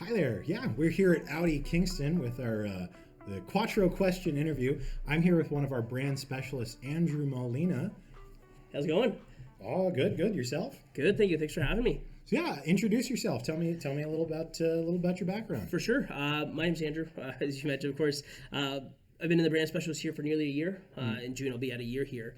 Hi there. Yeah, we're here at Audi Kingston with our the Quatro question interview. I'm here with one of our brand specialists, Andrew Molina. How's it going? Oh, good, good. Yourself? Good, thank you. Thanks for having me. So yeah, introduce yourself. Tell me a little about your background. For sure. My name's Andrew, as you mentioned, of course. I've been in the brand specialist here for nearly a year. In June, I'll be at a year here.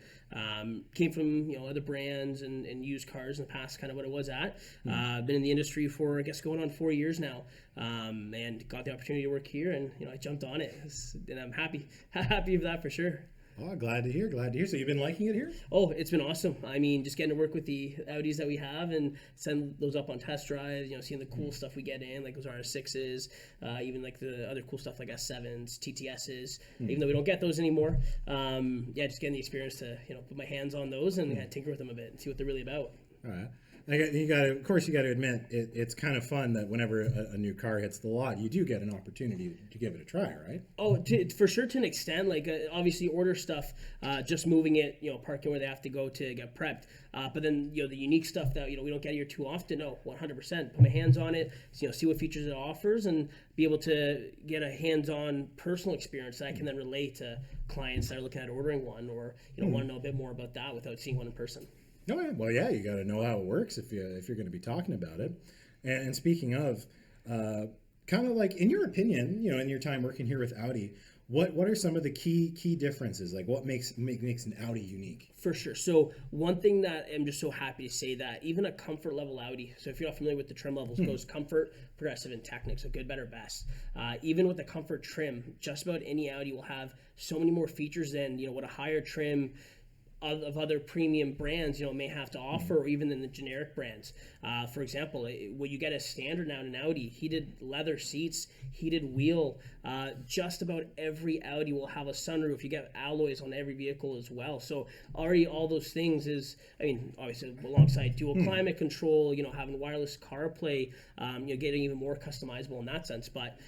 Came from other brands and used cars in the past, kind of what I was at. Been in the industry for I guess going on 4 years now, and got the opportunity to work here, and I jumped on it, and I'm happy with that for sure. Oh, glad to hear. Glad to hear. So you've been liking it here? Oh, it's been awesome. I mean, just getting to work with the Audis that we have and send those up on test drives, seeing the cool stuff we get in, like those RS6s, even like the other cool stuff like S7s, TTSs, even though we don't get those anymore. Yeah, just getting the experience to, put my hands on those and tinker with them a bit and see what they're really about. All right. Of course, you got to admit, it's kind of fun that whenever a new car hits the lot, you do get an opportunity to give it a try, right? Oh, for sure, to an extent. Like obviously, order stuff, just moving it, parking where they have to go to get prepped. But then the unique stuff that we don't get here too often. No, 100%. Put my hands on it. See what features it offers, and be able to get a hands-on personal experience that I can then relate to clients that are looking at ordering one, or want to know a bit more about that without seeing one in person. Oh, yeah. Well, yeah, you got to know how it works if you're going to be talking about it. And speaking of, kind of like in your opinion, in your time working here with Audi, what are some of the key differences? Like what makes an Audi unique? For sure. So one thing that I'm just so happy to say that even a comfort level Audi, so if you're not familiar with the trim levels, goes comfort, progressive, and technic, so good, better, best. Even with the comfort trim, just about any Audi will have so many more features than what a higher trim of other premium brands may have to offer, or even in the generic brands. For example, what you get as standard now in an Audi: heated leather seats, heated wheel. Just about every Audi will have a sunroof. You get alloys on every vehicle as well. So already all those things is, obviously alongside dual climate control, having wireless CarPlay, getting even more customizable in that sense. But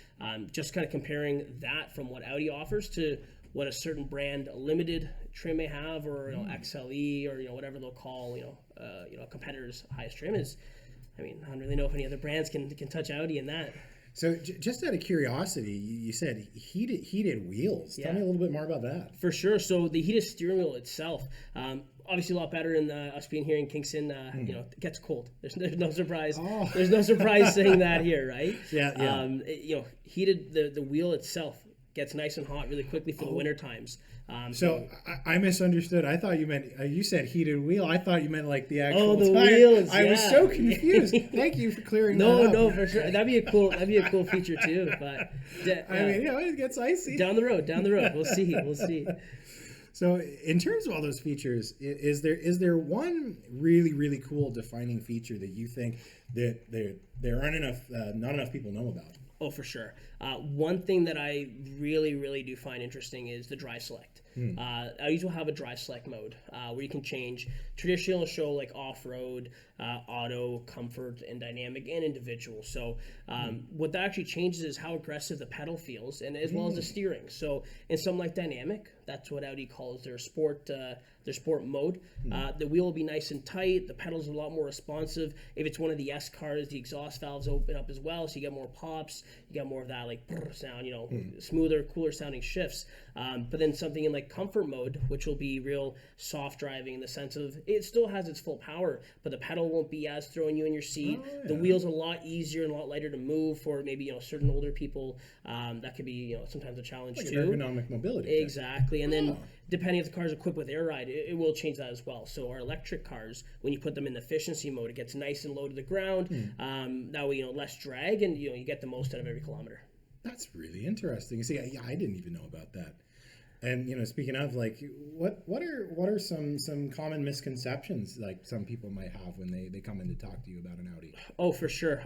just kind of comparing that from what Audi offers to what a certain brand, a limited trim may have, or XLE, or whatever they'll call a competitor's highest trim is. I don't really know if any other brands can touch Audi in that. So just out of curiosity, you said heated wheels. Yeah. Tell me a little bit more about that. For sure. So the heated steering wheel itself, obviously a lot better than us being here in Kingston. It gets cold. There's no surprise. Oh. There's no surprise saying that here, right? Yeah. Heated the wheel itself gets nice and hot really quickly for the winter times. So I misunderstood. I thought you meant you said heated wheel. I thought you meant like the actual the tire. wheels. I was so confused. Thank you for clearing that up. No, for sure. That'd be a cool feature too. But it gets icy. Down the road. We'll see. So in terms of all those features, is there one really cool defining feature that you think that there aren't not enough people know about? Oh, for sure. One thing that I really do find interesting is the drive select. Audis will have a drive select mode where you can change traditional show like off-road, auto, comfort, and dynamic, and individual. So what that actually changes is how aggressive the pedal feels, and as well as the steering. So in something like dynamic, that's what Audi calls their sport mode. The wheel will be nice and tight. The pedals are a lot more responsive. If it's one of the S cars, the exhaust valves open up as well, so you get more pops. You get more of that like sound, smoother, cooler sounding shifts. But then something in like comfort mode, which will be real soft driving in the sense of it still has its full power, but the pedal won't be as throwing you in your seat. Oh, yeah. The wheel's a lot easier and a lot lighter to move for maybe certain older people. That could be sometimes a challenge like too. Ergonomic mobility. Exactly, and then depending if the car is equipped with air ride, it will change that as well. So our electric cars, when you put them in the efficiency mode, it gets nice and low to the ground. That way, less drag, and you get the most out of every kilometer. That's really interesting. See, I didn't even know about that. And speaking of, like, what are some common misconceptions like some people might have when they come in to talk to you about an Audi? Oh, for sure.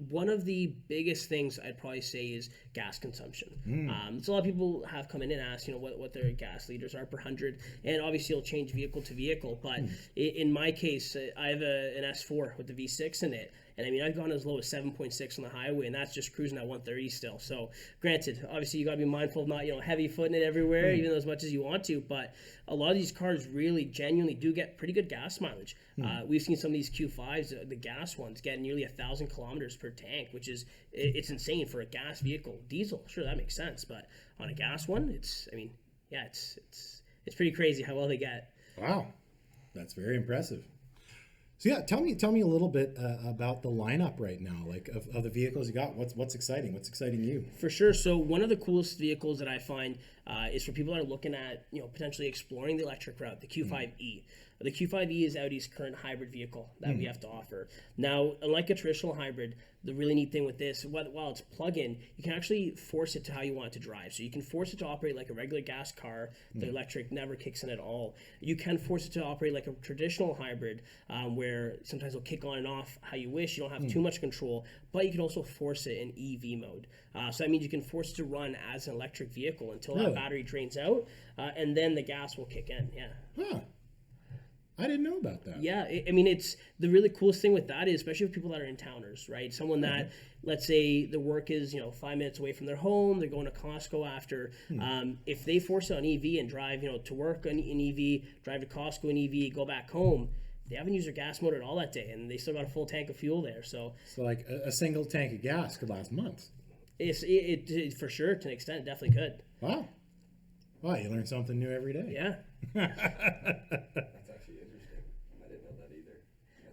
One of the biggest things I'd probably say is gas consumption. So a lot of people have come in and asked, what their gas liters are per 100, and obviously it'll change vehicle to vehicle. But in my case, I have an S4 with the V6 in it. And I mean, I've gone as low as 7.6 on the highway, and that's just cruising at 130 still. So granted, obviously you got to be mindful of not, heavy footing it everywhere, even though as much as you want to. But a lot of these cars really genuinely do get pretty good gas mileage. We've seen some of these Q5s, the gas ones, get nearly 1,000 kilometers per tank, which is it's insane for a gas vehicle. Diesel, sure, that makes sense, but on a gas one, it's pretty crazy how well they get. Wow, that's very impressive. So yeah, tell me a little bit about the lineup right now, like of the vehicles you got. What's exciting? What's exciting you? For sure. So one of the coolest vehicles that I find is for people that are looking at potentially exploring the electric route, the Q5e. The Q5e is Audi's current hybrid vehicle that we have to offer. Now, unlike a traditional hybrid, the really neat thing with this, while it's plug-in, you can actually force it to how you want it to drive. So you can force it to operate like a regular gas car. The electric never kicks in at all. You can force it to operate like a traditional hybrid, where sometimes it'll kick on and off how you wish. You don't have too much control, but you can also force it in EV mode. So that means you can force it to run as an electric vehicle until that battery drains out, and then the gas will kick in. Yeah. Huh. I didn't know about that. Yeah, I mean, it's the really coolest thing with that is, especially with people that are in towners, right? Someone that, let's say, the work is 5 minutes away from their home, they're going to Costco after. If they force it on EV and drive, to work in EV, drive to Costco in EV, go back home, they haven't used their gas motor at all that day, and they still got a full tank of fuel there. So like a single tank of gas could last months. It for sure, to an extent, it definitely could. Wow. Wow, you learn something new every day. Yeah.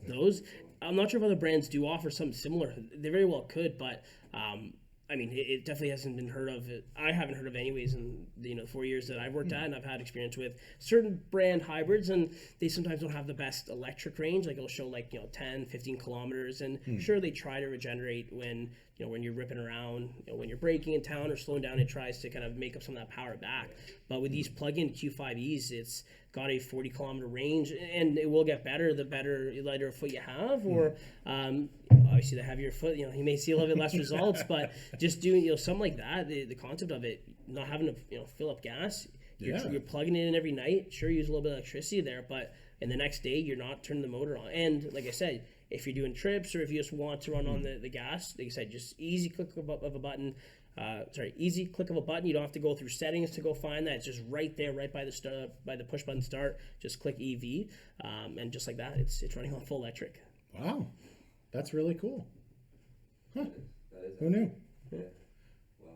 Those, I'm not sure if other brands do offer something similar. They very well could, but I mean, it definitely hasn't been heard of. I haven't heard of anyways in the 4 years that I've worked at, and I've had experience with certain brand hybrids, and they sometimes don't have the best electric range. Like it'll show 10, 15 kilometers, and sure they try to regenerate when when you're ripping around, when you're braking in town or slowing down, it tries to kind of make up some of that power back. But with these plug-in Q5Es, it's got a 40-kilometer range, and it will get better the lighter foot you have, or obviously the heavier foot, you may see a little bit less results, but just doing something like that, the concept of it, not having to fill up gas, you're plugging it in every night. Sure, you use a little bit of electricity there, but in the next day you're not turning the motor on. And like I said, if you're doing trips or if you just want to run on the gas, like I said, just easy click of a button. Easy click of a button. You don't have to go through settings to go find that. It's just right there, right by the push button start. Just click EV, and just like that, it's running on full electric. Wow, that's really cool. Huh? that is Who knew? Yeah. Wow.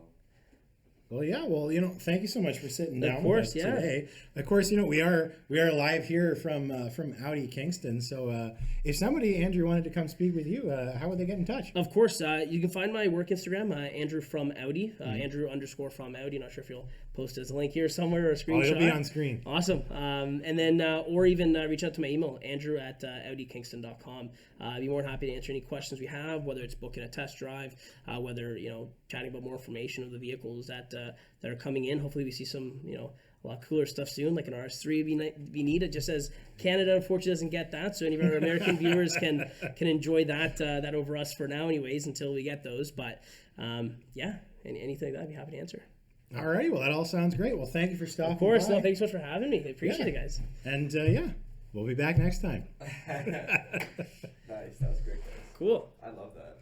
Well, yeah. Well, thank you so much for sitting down Of course, with us today. Of course, we are live here from Audi Kingston. So, if somebody, Andrew, wanted to come speak with you, how would they get in touch? Of course, you can find my work Instagram, Andrew from Audi, Andrew_from Audi. Not sure if you'll post it as a link here somewhere or a screenshot. It'll be on screen. Awesome. And then, or even reach out to my email, andrew@audikingston.com. I'd be more than happy to answer any questions we have, whether it's booking a test drive, whether chatting about more information of the vehicles that are coming in. Hopefully, we see some a lot cooler stuff soon, like an RS3 be neat. It just says Canada unfortunately doesn't get that, so any of our American viewers can enjoy that over us for now, anyways, until we get those. But yeah, anything like that, I'd be happy to answer. All righty. Well, that all sounds great. Well, thank you for stopping. Of course. by. No, thanks so much for having me. I appreciate it, guys. And yeah, we'll be back next time. Nice. That was great, guys. Cool. I love that.